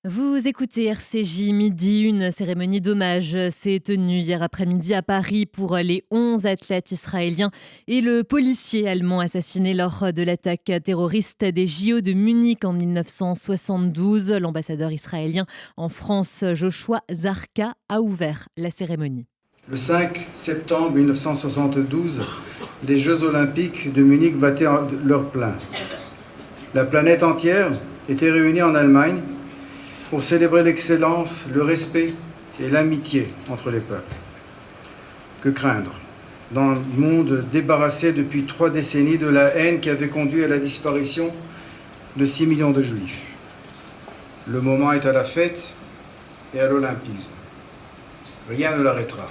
Vous écoutez RCJ Midi, une cérémonie d'hommage s'est tenue hier après-midi à Paris pour les 11 athlètes israéliens et le policier allemand assassiné lors de l'attaque terroriste des JO de Munich en 1972. L'ambassadeur israélien en France, Joshua Zarka, a ouvert la cérémonie. Le 5 septembre 1972, les Jeux olympiques de Munich battaient leur plein. La planète entière était réunie en Allemagne pour célébrer l'excellence, le respect et l'amitié entre les peuples. Que craindre dans un monde débarrassé depuis 3 décennies de la haine qui avait conduit à la disparition de 6 millions de Juifs? Le moment est à la fête et à l'olympisme. Rien ne l'arrêtera.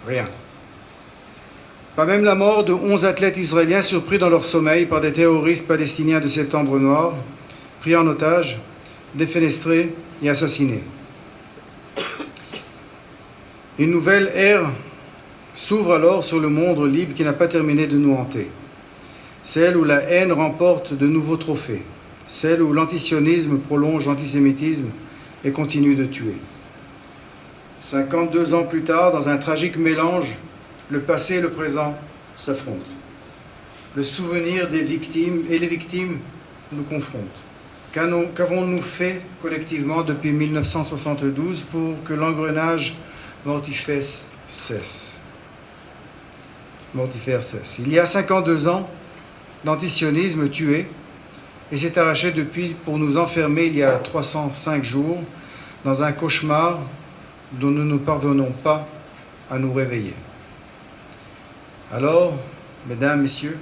Rien. Pas même la mort de 11 athlètes israéliens surpris dans leur sommeil par des terroristes palestiniens de Septembre Noir, pris en otage, défenestrés et assassinés. Une nouvelle ère s'ouvre alors sur le monde libre qui n'a pas terminé de nous hanter. Celle où la haine remporte de nouveaux trophées. Celle où l'antisionisme prolonge l'antisémitisme et continue de tuer. 52 ans plus tard, dans un tragique mélange, le passé et le présent s'affrontent. Le souvenir des victimes et les victimes nous confrontent. Qu'avons-nous fait collectivement depuis 1972 pour que l'engrenage mortifère cesse? Il y a 52 ans, l'antisionisme tuait et s'est arraché depuis pour nous enfermer il y a 305 jours dans un cauchemar dont nous ne parvenons pas à nous réveiller. Alors, mesdames, messieurs,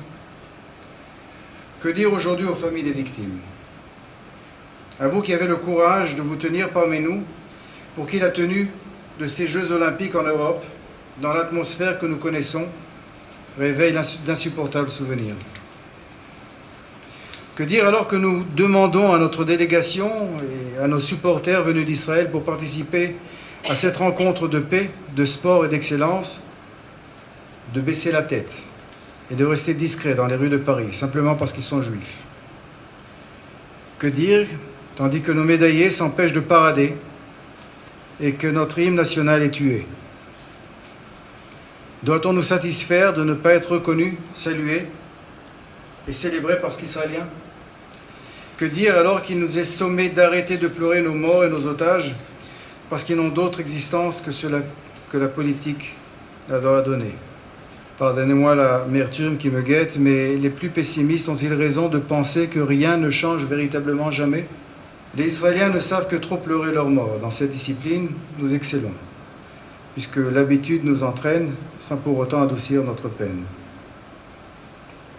que dire aujourd'hui aux familles des victimes? À vous qui avez le courage de vous tenir parmi nous, pour qui la tenue de ces Jeux olympiques en Europe, dans l'atmosphère que nous connaissons, réveille d'insupportables souvenirs. Que dire alors que nous demandons à notre délégation et à nos supporters venus d'Israël pour participer à cette rencontre de paix, de sport et d'excellence, de baisser la tête et de rester discrets dans les rues de Paris, simplement parce qu'ils sont juifs? Que dire tandis que nos médaillés s'empêchent de parader et que notre hymne national est tué? Doit-on nous satisfaire de ne pas être reconnus, salués et célébrés parce qu'israéliens? Que dire alors qu'il nous est sommé d'arrêter de pleurer nos morts et nos otages parce qu'ils n'ont d'autre existence que la politique leur a donnée? Pardonnez-moi l'amertume qui me guette, mais les plus pessimistes ont-ils raison de penser que rien ne change véritablement jamais? Les Israéliens ne savent que trop pleurer leurs morts. Dans cette discipline, nous excellons, puisque l'habitude nous entraîne sans pour autant adoucir notre peine.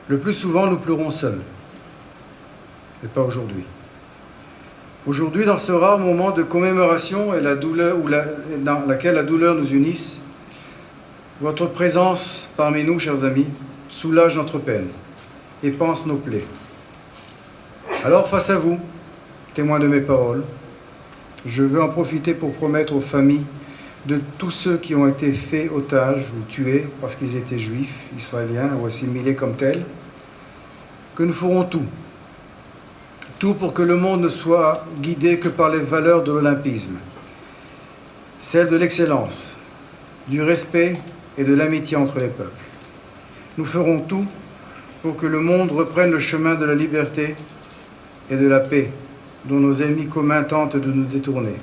Le plus souvent, nous pleurons seuls, mais pas aujourd'hui. Aujourd'hui, dans ce rare moment de commémoration et la douleur, dans laquelle la douleur nous unisse, votre présence parmi nous, chers amis, soulage notre peine et panse nos plaies. Alors, face à vous, témoins de mes paroles, je veux en profiter pour promettre aux familles de tous ceux qui ont été faits otages ou tués parce qu'ils étaient juifs, israéliens ou assimilés comme tels, que nous ferons tout pour que le monde ne soit guidé que par les valeurs de l'olympisme, celles de l'excellence, du respect et de l'amitié entre les peuples. Nous ferons tout pour que le monde reprenne le chemin de la liberté et de la paix dont nos ennemis communs tentent de nous détourner.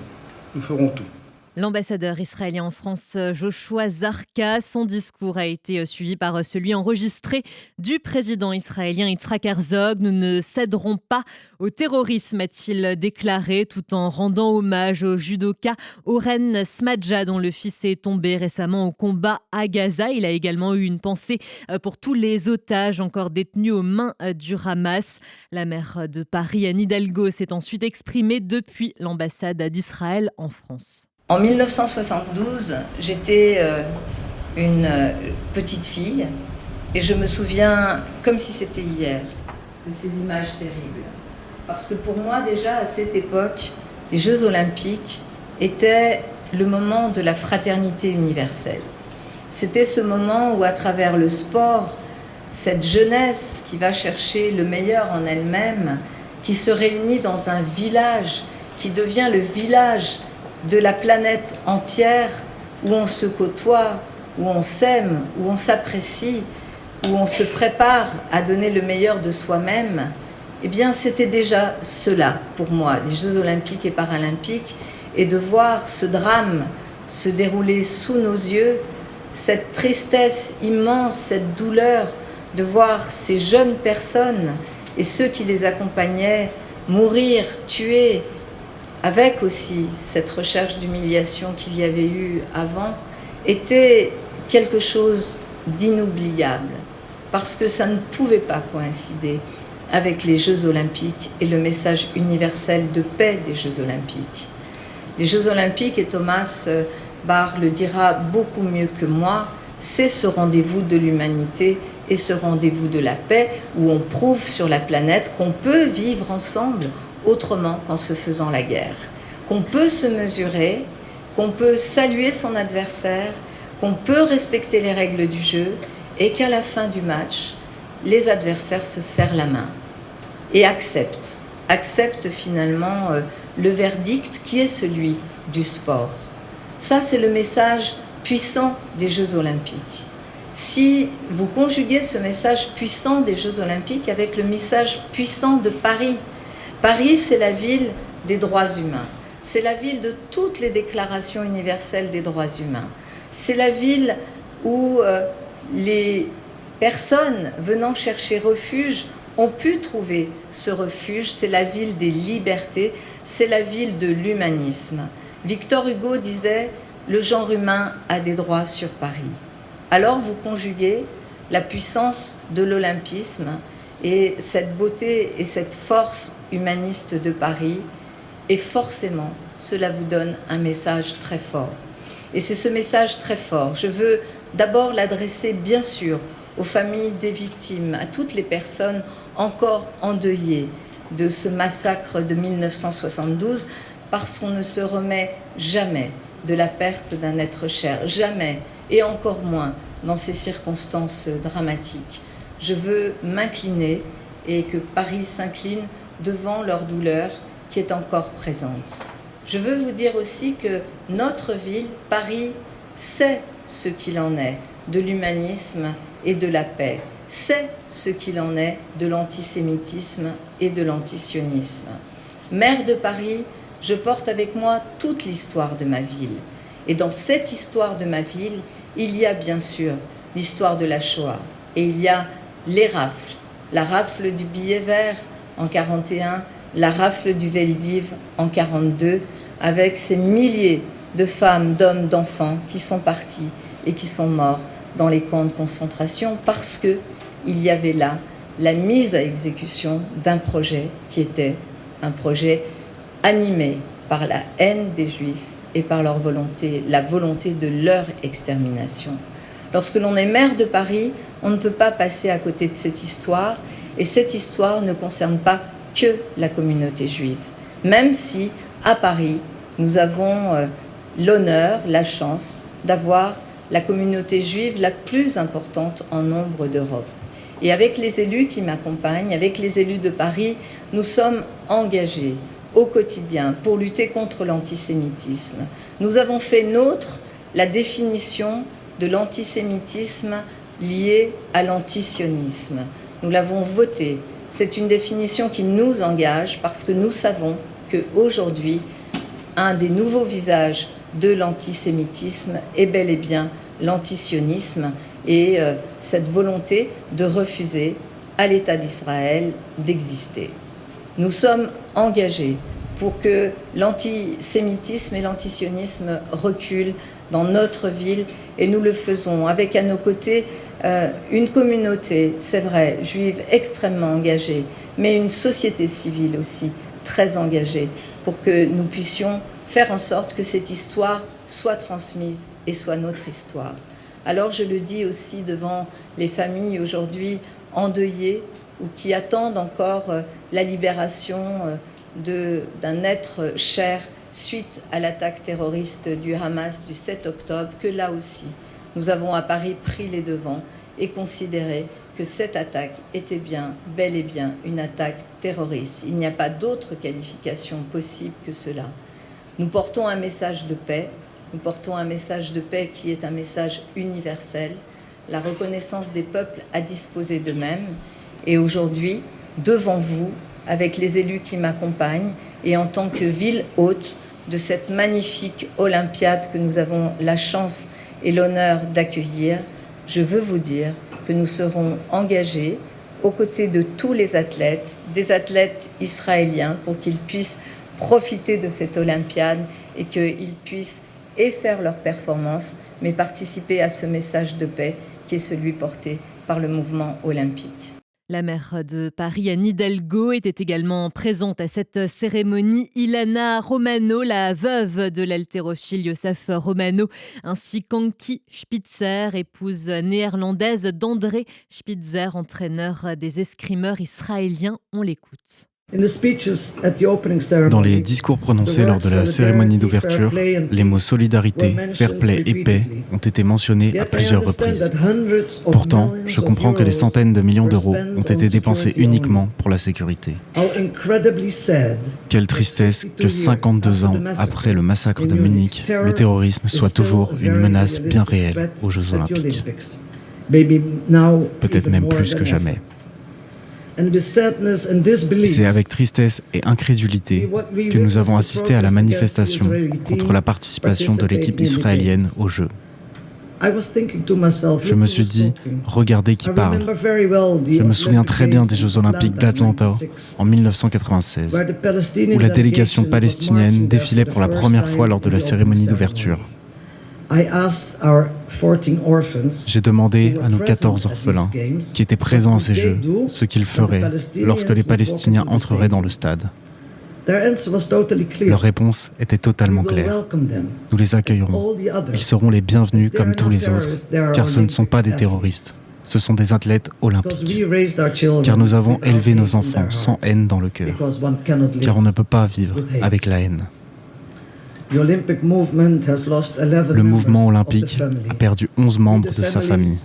Nous ferons tout. L'ambassadeur israélien en France, Joshua Zarka, son discours a été suivi par celui enregistré du président israélien Yitzhak Herzog. Nous ne céderons pas au terrorisme, a-t-il déclaré, tout en rendant hommage au judoka Oren Smadja, dont le fils est tombé récemment au combat à Gaza. Il a également eu une pensée pour tous les otages encore détenus aux mains du Hamas. La maire de Paris, Anne Hidalgo, s'est ensuite exprimée depuis l'ambassade d'Israël en France. En 1972, j'étais une petite fille et je me souviens, comme si c'était hier, de ces images terribles. Parce que pour moi, déjà, à cette époque, les Jeux olympiques étaient le moment de la fraternité universelle. C'était ce moment où, à travers le sport, cette jeunesse qui va chercher le meilleur en elle-même, qui se réunit dans un village qui devient le village de la planète entière, où on se côtoie, où on s'aime, où on s'apprécie, où on se prépare à donner le meilleur de soi-même, eh bien c'était déjà cela pour moi, les Jeux olympiques et paralympiques, et de voir ce drame se dérouler sous nos yeux, cette tristesse immense, cette douleur de voir ces jeunes personnes et ceux qui les accompagnaient mourir, tués, avec aussi cette recherche d'humiliation qu'il y avait eu avant, était quelque chose d'inoubliable, parce que ça ne pouvait pas coïncider avec les Jeux olympiques et le message universel de paix des Jeux olympiques. Les Jeux olympiques, et Thomas Bach le dira beaucoup mieux que moi, c'est ce rendez-vous de l'humanité et ce rendez-vous de la paix où on prouve sur la planète qu'on peut vivre ensemble autrement qu'en se faisant la guerre, qu'on peut se mesurer, qu'on peut saluer son adversaire, qu'on peut respecter les règles du jeu et qu'à la fin du match, les adversaires se serrent la main et acceptent finalement le verdict qui est celui du sport. Ça, c'est le message puissant des Jeux olympiques. Si vous conjuguez ce message puissant des Jeux olympiques avec le message puissant de Paris, Paris, c'est la ville des droits humains. C'est la ville de toutes les déclarations universelles des droits humains. C'est la ville où les personnes venant chercher refuge ont pu trouver ce refuge. C'est la ville des libertés, c'est la ville de l'humanisme. Victor Hugo disait « Le genre humain a des droits sur Paris ». Alors vous conjuguez la puissance de l'olympisme et cette beauté et cette force humaniste de Paris, et forcément, cela vous donne un message très fort. Et c'est ce message très fort. Je veux d'abord l'adresser, bien sûr, aux familles des victimes, à toutes les personnes encore endeuillées de ce massacre de 1972, parce qu'on ne se remet jamais de la perte d'un être cher, jamais, et encore moins dans ces circonstances dramatiques. Je veux m'incliner et que Paris s'incline devant leur douleur qui est encore présente. Je veux vous dire aussi que notre ville, Paris, sait ce qu'il en est de l'humanisme et de la paix, sait ce qu'il en est de l'antisémitisme et de l'antisionisme. Maire de Paris, je porte avec moi toute l'histoire de ma ville. Et dans cette histoire de ma ville, il y a bien sûr l'histoire de la Shoah. Et il y a les rafles. La rafle du billet vert en 1941, la rafle du Veldiv en 1942, avec ces milliers de femmes, d'hommes, d'enfants qui sont partis et qui sont morts dans les camps de concentration parce qu'il y avait là la mise à exécution d'un projet qui était un projet animé par la haine des Juifs et par leur volonté, la volonté de leur extermination. Lorsque l'on est maire de Paris, on ne peut pas passer à côté de cette histoire, et cette histoire ne concerne pas que la communauté juive, même si, à Paris, nous avons l'honneur, la chance d'avoir la communauté juive la plus importante en nombre d'Europe. Et avec les élus qui m'accompagnent, avec les élus de Paris, nous sommes engagés au quotidien pour lutter contre l'antisémitisme. Nous avons fait nôtre la définition de l'antisémitisme lié à l'antisionisme. Nous l'avons votée. C'est une définition qui nous engage parce que nous savons qu'aujourd'hui, un des nouveaux visages de l'antisémitisme est bel et bien l'antisionisme et cette volonté de refuser à l'État d'Israël d'exister. Nous sommes engagés pour que l'antisémitisme et l'antisionisme reculent dans notre ville et nous le faisons avec à nos côtés une communauté, c'est vrai, juive extrêmement engagée, mais une société civile aussi très engagée pour que nous puissions faire en sorte que cette histoire soit transmise et soit notre histoire. Alors je le dis aussi devant les familles aujourd'hui endeuillées ou qui attendent encore la libération d'un être cher suite à l'attaque terroriste du Hamas du 7 octobre, que là aussi, nous avons à Paris pris les devants et considéré que cette attaque était bel et bien une attaque terroriste. Il n'y a pas d'autre qualification possible que cela. Nous portons un message de paix. Nous portons un message de paix qui est un message universel, la reconnaissance des peuples à disposer d'eux-mêmes. Et aujourd'hui, devant vous, avec les élus qui m'accompagnent, et en tant que ville hôte de cette magnifique Olympiade que nous avons la chance et l'honneur d'accueillir, je veux vous dire que nous serons engagés aux côtés de tous les athlètes, des athlètes israéliens, pour qu'ils puissent profiter de cette Olympiade et qu'ils puissent faire leur performance, mais participer à ce message de paix qui est celui porté par le mouvement olympique. La maire de Paris, Anne Hidalgo, était également présente à cette cérémonie. Ilana Romano, la veuve de l'haltérophile Youssef Romano, ainsi qu'Ankie Spitzer, épouse néerlandaise d'André Spitzer, entraîneur des escrimeurs israéliens. On l'écoute. Dans les discours prononcés lors de la cérémonie d'ouverture, les mots solidarité, fair play et paix ont été mentionnés à plusieurs reprises. Pourtant, je comprends que des centaines de millions d'euros ont été dépensés uniquement pour la sécurité. Quelle tristesse que 52 ans après le massacre de Munich, le terrorisme soit toujours une menace bien réelle aux Jeux Olympiques. Peut-être même plus que jamais. C'est avec tristesse et incrédulité que nous avons assisté à la manifestation contre la participation de l'équipe israélienne aux Jeux. Je me suis dit, regardez qui parle. Je me souviens très bien des Jeux Olympiques d'Atlanta en 1996, où la délégation palestinienne défilait pour la première fois lors de la cérémonie d'ouverture. J'ai demandé à nos 14 orphelins qui étaient présents à ces Jeux ce qu'ils feraient lorsque les Palestiniens entreraient dans le stade. Leur réponse était totalement claire. Nous les accueillerons. Ils seront les bienvenus comme tous les autres, car ce ne sont pas des terroristes. Ce sont des athlètes olympiques. Car nous avons élevé nos enfants sans haine dans le cœur. Car on ne peut pas vivre avec la haine. Le mouvement olympique a perdu 11 membres de sa famille.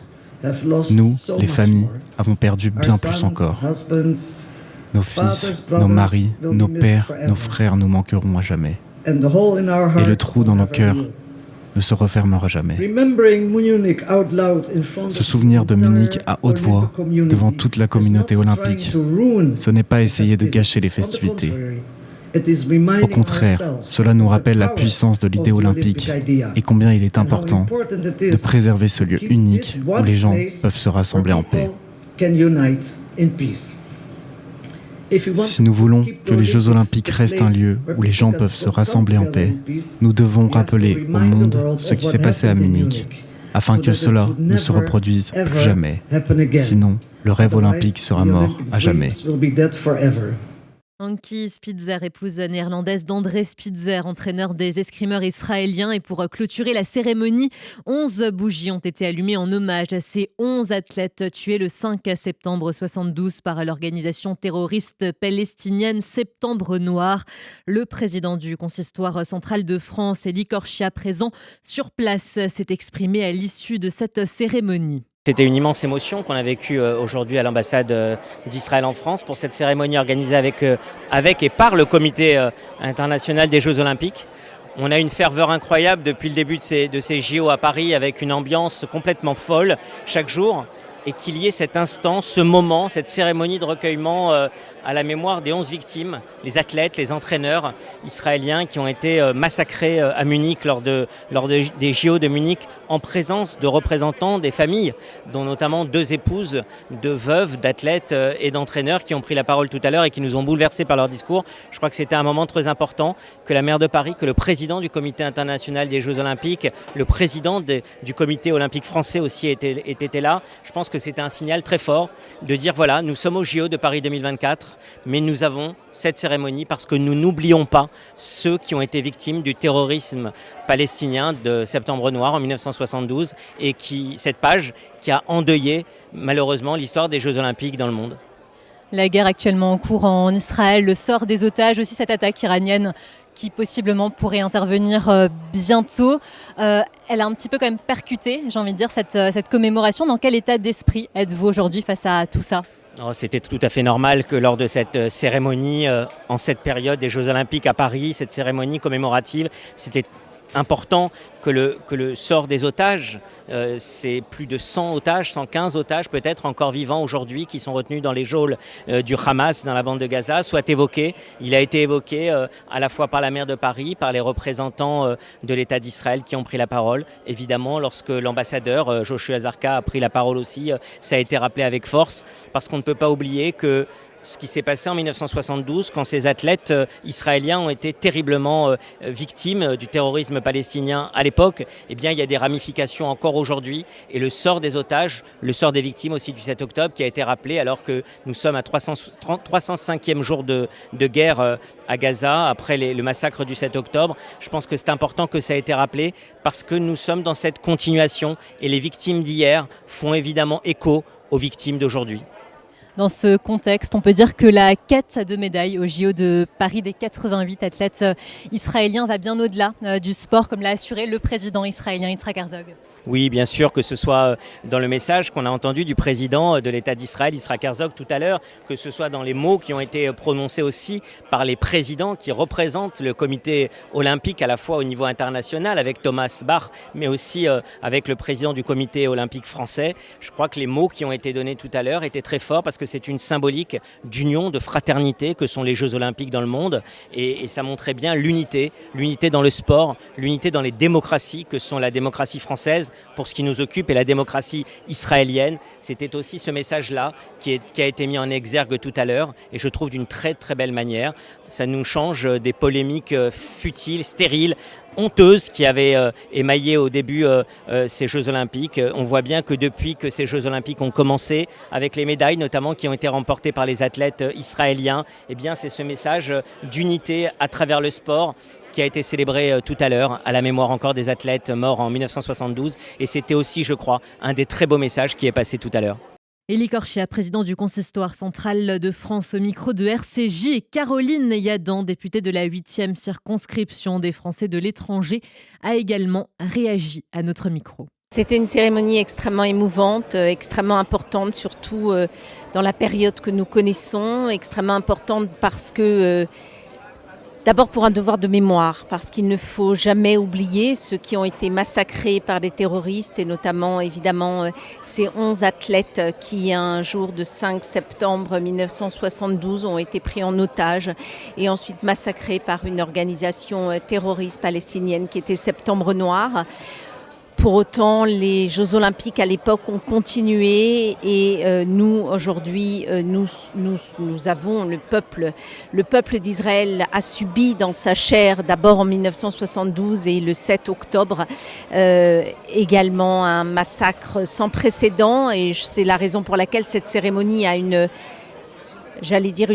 Nous, les familles, avons perdu bien plus encore. Nos fils, nos maris, nos pères, nos frères nous manqueront à jamais. Et le trou dans nos cœurs ne se refermera jamais. Se souvenir de Munich à haute voix, devant toute la communauté olympique, ce n'est pas essayer de gâcher les festivités. Au contraire, cela nous rappelle la puissance de l'idée olympique et combien il est important de préserver ce lieu unique où les gens peuvent se rassembler en paix. Si nous voulons que les Jeux Olympiques restent un lieu où les gens peuvent se rassembler en paix, nous devons rappeler au monde ce qui s'est passé à Munich, afin que cela ne se reproduise plus jamais. Sinon, le rêve olympique sera mort à jamais. Ankie Spitzer, épouse néerlandaise d'André Spitzer, entraîneur des escrimeurs israéliens. Et pour clôturer la cérémonie, 11 bougies ont été allumées en hommage à ces 11 athlètes tués le 5 septembre 1972 par l'organisation terroriste palestinienne Septembre Noir. Le président du consistoire central de France, Elie Korchia, présent sur place, s'est exprimé à l'issue de cette cérémonie. C'était une immense émotion qu'on a vécue aujourd'hui à l'ambassade d'Israël en France pour cette cérémonie organisée avec et par le comité international des Jeux Olympiques. On a une ferveur incroyable depuis le début de ces JO à Paris, avec une ambiance complètement folle chaque jour. Et qu'il y ait cet instant, ce moment, cette cérémonie de recueillement à la mémoire des 11 victimes, les athlètes, les entraîneurs israéliens qui ont été massacrés à Munich lors des JO de Munich, en présence de représentants des familles, dont notamment 2 épouses de veuves, d'athlètes et d'entraîneurs qui ont pris la parole tout à l'heure et qui nous ont bouleversés par leur discours. Je crois que c'était un moment très important que la maire de Paris, que le président du comité international des Jeux Olympiques, le président du comité olympique français aussi était là. Je pense que c'était un signal très fort de dire voilà, nous sommes au JO de Paris 2024, mais nous avons cette cérémonie parce que nous n'oublions pas ceux qui ont été victimes du terrorisme palestinien de Septembre Noir en 1972 et cette page qui a endeuillé malheureusement l'histoire des Jeux Olympiques dans le monde. la guerre actuellement en cours en Israël, le sort des otages, aussi cette attaque iranienne qui possiblement pourrait intervenir bientôt. Elle a un petit peu quand même percuté, j'ai envie de dire, cette commémoration. Dans quel état d'esprit êtes-vous aujourd'hui face à tout ça ? C'était tout à fait normal que lors de cette cérémonie, en cette période des Jeux Olympiques à Paris, cette cérémonie commémorative, c'était important que le sort des otages, c'est plus de 100 otages, 115 otages peut-être encore vivants aujourd'hui qui sont retenus dans les geôles du Hamas dans la bande de Gaza, soit évoqué. Il a été évoqué à la fois par la maire de Paris, par les représentants de l'État d'Israël qui ont pris la parole. Évidemment, lorsque l'ambassadeur Joshua Zarka a pris la parole aussi, ça a été rappelé avec force parce qu'on ne peut pas oublier que ce qui s'est passé en 1972 quand ces athlètes israéliens ont été terriblement victimes du terrorisme palestinien à l'époque, eh bien il y a des ramifications encore aujourd'hui et le sort des otages, le sort des victimes aussi du 7 octobre qui a été rappelé alors que nous sommes à 305e jour de guerre à Gaza après le massacre du 7 octobre. Je pense que c'est important que ça ait été rappelé parce que nous sommes dans cette continuation et les victimes d'hier font évidemment écho aux victimes d'aujourd'hui. Dans ce contexte, on peut dire que la quête de médailles au JO de Paris des 88 athlètes israéliens va bien au-delà du sport, comme l'a assuré le président israélien Yitzhak Herzog. Oui, bien sûr, que ce soit dans le message qu'on a entendu du président de l'État d'Israël, Yitzhak Herzog, tout à l'heure, que ce soit dans les mots qui ont été prononcés aussi par les présidents qui représentent le comité olympique à la fois au niveau international avec Thomas Bach, mais aussi avec le président du comité olympique français. Je crois que les mots qui ont été donnés tout à l'heure étaient très forts parce que c'est une symbolique d'union, de fraternité que sont les Jeux olympiques dans le monde et ça montrait bien l'unité dans le sport, l'unité dans les démocraties que sont la démocratie française pour ce qui nous occupe et la démocratie israélienne. C'était aussi ce message-là qui a été mis en exergue tout à l'heure et je trouve d'une très très belle manière. Ça nous change des polémiques futiles, stériles, honteuses qui avaient émaillé au début ces Jeux Olympiques. On voit bien que depuis que ces Jeux Olympiques ont commencé, avec les médailles notamment qui ont été remportées par les athlètes israéliens, eh bien c'est ce message d'unité à travers le sport qui a été célébré tout à l'heure à la mémoire encore des athlètes morts en 1972. Et c'était aussi, je crois, un des très beaux messages qui est passé tout à l'heure. Élie Corchia, président du Consistoire central de France au micro de RCJ et Caroline Yadan, députée de la 8e circonscription des Français de l'étranger, a également réagi à notre micro. C'était une cérémonie extrêmement émouvante, extrêmement importante, surtout dans la période que nous connaissons, extrêmement importante parce que d'abord pour un devoir de mémoire, parce qu'il ne faut jamais oublier ceux qui ont été massacrés par les terroristes et notamment évidemment ces 11 athlètes qui un jour de 5 septembre 1972 ont été pris en otage et ensuite massacrés par une organisation terroriste palestinienne qui était Septembre Noir. Pour autant, les Jeux Olympiques à l'époque ont continué et nous, aujourd'hui, nous avons le peuple d'Israël a subi dans sa chair, d'abord en 1972 et le 7 octobre, également un massacre sans précédent et c'est la raison pour laquelle cette cérémonie a une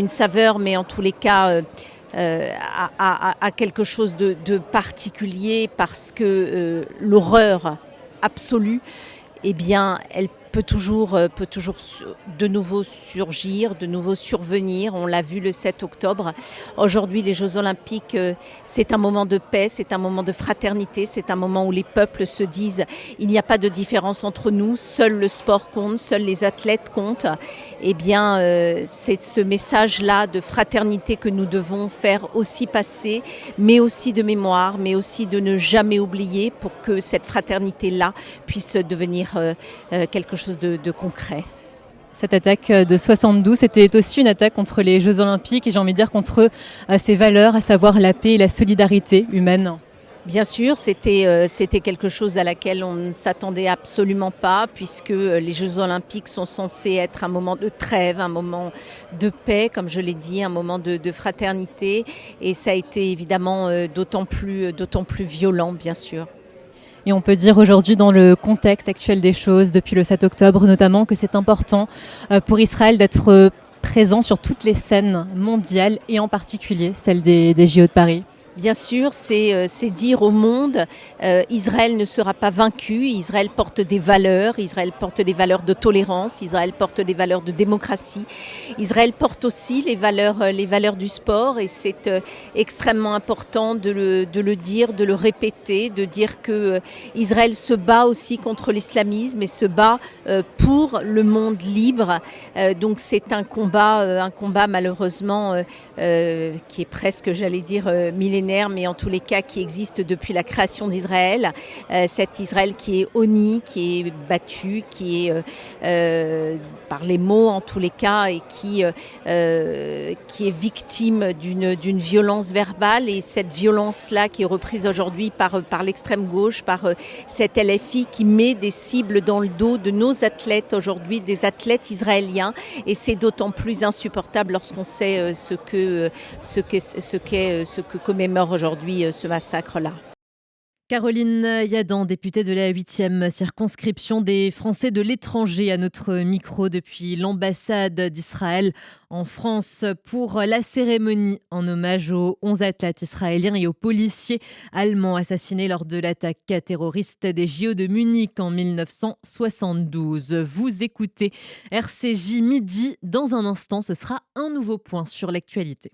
saveur, mais en tous les cas à quelque chose de particulier parce que l'horreur absolue, eh bien, elle peut toujours de nouveau surgir, de nouveau survenir. On l'a vu le 7 octobre. Aujourd'hui, les Jeux Olympiques, c'est un moment de paix, c'est un moment de fraternité, c'est un moment où les peuples se disent il n'y a pas de différence entre nous, seul le sport compte, seuls les athlètes comptent. Eh bien, c'est ce message-là de fraternité que nous devons faire aussi passer, mais aussi de mémoire, mais aussi de ne jamais oublier pour que cette fraternité-là puisse devenir quelque chose de concret. Cette attaque de 72, c'était aussi une attaque contre les Jeux Olympiques et j'ai envie de dire contre ces valeurs, à savoir la paix et la solidarité humaine. Bien sûr, c'était quelque chose à laquelle on ne s'attendait absolument pas puisque les Jeux Olympiques sont censés être un moment de trêve, un moment de paix, comme je l'ai dit, un moment de fraternité et ça a été évidemment d'autant plus violent, bien sûr. Et on peut dire aujourd'hui, dans le contexte actuel des choses, depuis le 7 octobre notamment, que c'est important pour Israël d'être présent sur toutes les scènes mondiales et en particulier celle des JO de Paris. Bien sûr, c'est dire au monde, Israël ne sera pas vaincu, Israël porte des valeurs de tolérance, Israël porte des valeurs de démocratie, Israël porte aussi les valeurs du sport et c'est extrêmement important de le dire, de le répéter, de dire que Israël se bat aussi contre l'islamisme et se bat pour le monde libre. Donc c'est un combat malheureusement qui est presque, j'allais dire, millénaire, mais en tous les cas qui existe depuis la création d'Israël. Cet Israël qui est honni, qui est battu, qui est par les mots en tous les cas et qui est victime d'une violence verbale et cette violence-là qui est reprise aujourd'hui par l'extrême gauche, par cette LFI qui met des cibles dans le dos de nos athlètes aujourd'hui, des athlètes israéliens et c'est d'autant plus insupportable lorsqu'on sait ce que commémore aujourd'hui ce massacre-là. Caroline Yadan, députée de la 8e circonscription des Français de l'étranger, à notre micro depuis l'ambassade d'Israël en France pour la cérémonie en hommage aux 11 athlètes israéliens et aux policiers allemands assassinés lors de l'attaque terroriste des JO de Munich en 1972. Vous écoutez RCJ Midi. Dans un instant, ce sera un nouveau point sur l'actualité.